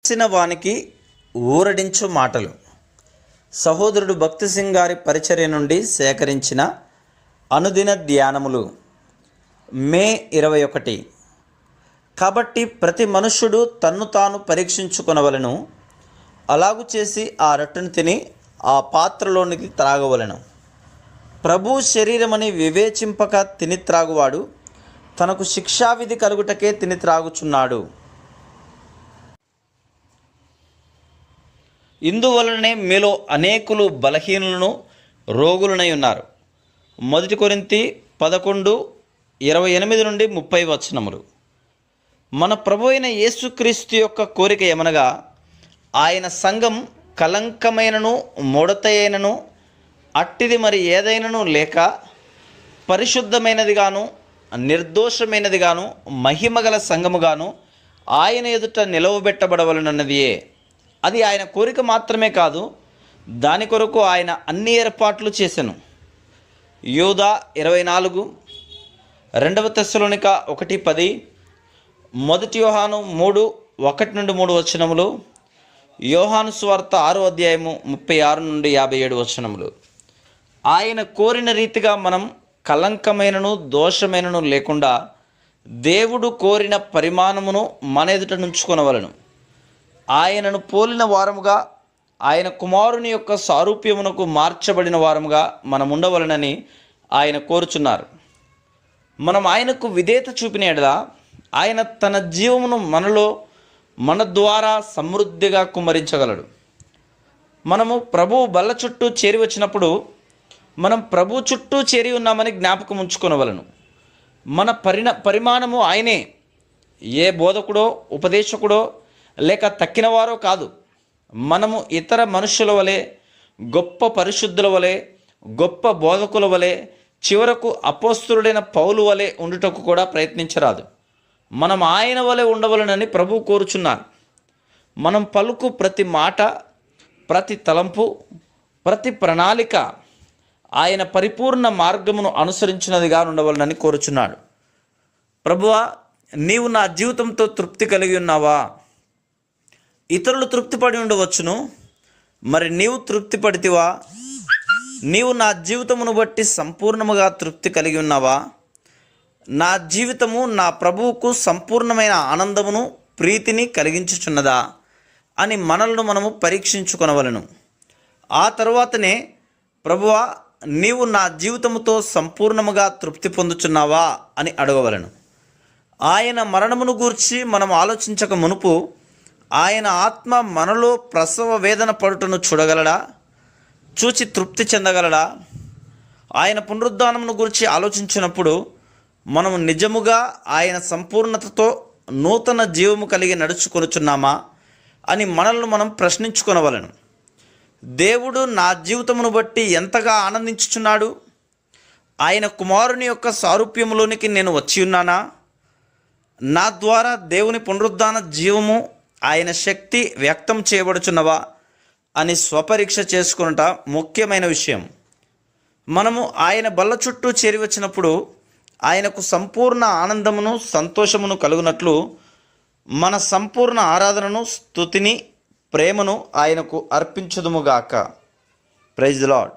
వచ్చిన వానికి ఊరడించు మాటలు. సహోదరుడు భక్తి సింగ్ గారి పరిచర్య నుండి సేకరించిన అనుదిన ధ్యానములు. మే 21. కాబట్టి ప్రతి మనుష్యుడు తన్ను తాను పరీక్షించుకొనవలెను, అలాగు చేసి ఆ రొట్టెను తిని ఆ పాత్రలోనికి త్రాగవలెను. ప్రభు శరీరమని వివేచింపక తిని త్రాగువాడు తనకు శిక్షావిధి కలుగుటకే తిని త్రాగుచున్నాడు. ఇందువలనే మీలో అనేకులు బలహీనులను రోగులనై ఉన్నారు. 1 కొరింథీ 11:28 నుండి 30 వచనములు. మన ప్రభు అయిన యేసుక్రీస్తు యొక్క కోరిక ఏమనగా, ఆయన సంఘం కలంకమైనను ముడతయైనను అట్టిది మరి ఏదైనను లేక పరిశుద్ధమైనదిగాను నిర్దోషమైనదిగాను మహిమగల సంఘముగాను ఆయన ఎదుట నిలవబెట్టబడవలనన్నదియే. అది ఆయన కోరిక మాత్రమే కాదు, దాని కొరకు ఆయన అన్ని ఏర్పాట్లు చేసెను. యూదా 24, 2 తెస్సలోనిక 1:10, 1 యోహాను 3:1-3 వచనములు, యోహాను సువార్త 6:36 నుండి 57 వచనములు. ఆయన కోరిన రీతిగా మనం కలంకమైనను దోషమైనను లేకుండా దేవుడు కోరిన పరిమాణమును మన ఎదుట నుంచుకొనవలెను. ఆయనను పోలిన వారముగా, ఆయన కుమారుని యొక్క సారూప్యమునకు మార్చబడిన వారముగా మనం ఉండవలనని ఆయన కోరుచున్నారు. మనం ఆయనకు విధేయత చూపిన యెడల ఆయన తన జీవమును మనలో మన ద్వారా సమృద్ధిగా కుమ్మరించగలడు. మనము ప్రభువు బల్ల చుట్టూ చేరి వచ్చినప్పుడు మనం ప్రభు చుట్టూ చేరి ఉన్నామని జ్ఞాపకం ఉంచుకొనవలను. మన పరిమాణము ఆయనే. ఏ బోధకుడో ఉపదేశకుడో లేక తక్కినవారో కాదు. మనము ఇతర మనుషుల వలె, గొప్ప పరిశుద్ధుల వలె, గొప్ప బోధకుల వలె, చివరకు అపోస్తలుడైన పౌలు వలె ఉండుటకు కూడా ప్రయత్నించరాదు. మనం ఆయన వలె ఉండవలనని ప్రభువు కోరుచున్నారు. మనం పలుకు ప్రతి మాట, ప్రతి తలంపు, ప్రతి ప్రణాళిక ఆయన పరిపూర్ణ మార్గమును అనుసరించినదిగా ఉండవలనని కోరుచున్నాడు. ప్రభువా, నీవు నా జీవితంతో తృప్తి కలిగి ఉన్నావా? ఇతరులు తృప్తిపడి ఉండవచ్చును, మరి నీవు తృప్తి పడితివా? నీవు నా జీవితమును బట్టి సంపూర్ణముగా తృప్తి కలిగి ఉన్నావా? నా జీవితము నా ప్రభువుకు సంపూర్ణమైన ఆనందమును ప్రీతిని కలిగించుచున్నదా అని మనలను మనము పరీక్షించుకొనవలెను. ఆ తరువాతనే, ప్రభువా, నీవు నా జీవితముతో సంపూర్ణముగా తృప్తి పొందుచున్నావా అని అడగవలెను. ఆయన మరణమును గూర్చి మనం ఆలోచించక మునుపు ఆయన ఆత్మ మనలో ప్రసవ వేదన పడుటను చూడగలడా? చూచి తృప్తి చెందగలడా? ఆయన పునరుద్ధానమును గురించి ఆలోచించినప్పుడు మనము నిజముగా ఆయన సంపూర్ణతతో నూతన జీవము కలిగి నడుచుకొనుచున్నామా అని మనల్ని మనం ప్రశ్నించుకొనవలెను. దేవుడు నా జీవితమును బట్టి ఎంతగా ఆనందించుచున్నాడు? ఆయన కుమారుని యొక్క సారూప్యములోనికి నేను వచ్చి ఉన్నానా? నా ద్వారా దేవుని పునరుద్ధాన జీవము, ఆయన శక్తి వ్యక్తం చేయబడుచున్నవా అని స్వపరీక్ష చేసుకునుట ముఖ్యమైన విషయం. మనము ఆయన బల్ల చుట్టూ చేరి వచ్చినప్పుడు ఆయనకు సంపూర్ణ ఆనందమును సంతోషమును కలుగునట్లు మన సంపూర్ణ ఆరాధనను, స్తుతిని, ప్రేమను ఆయనకు అర్పించుదుముగాక. Praise the lord.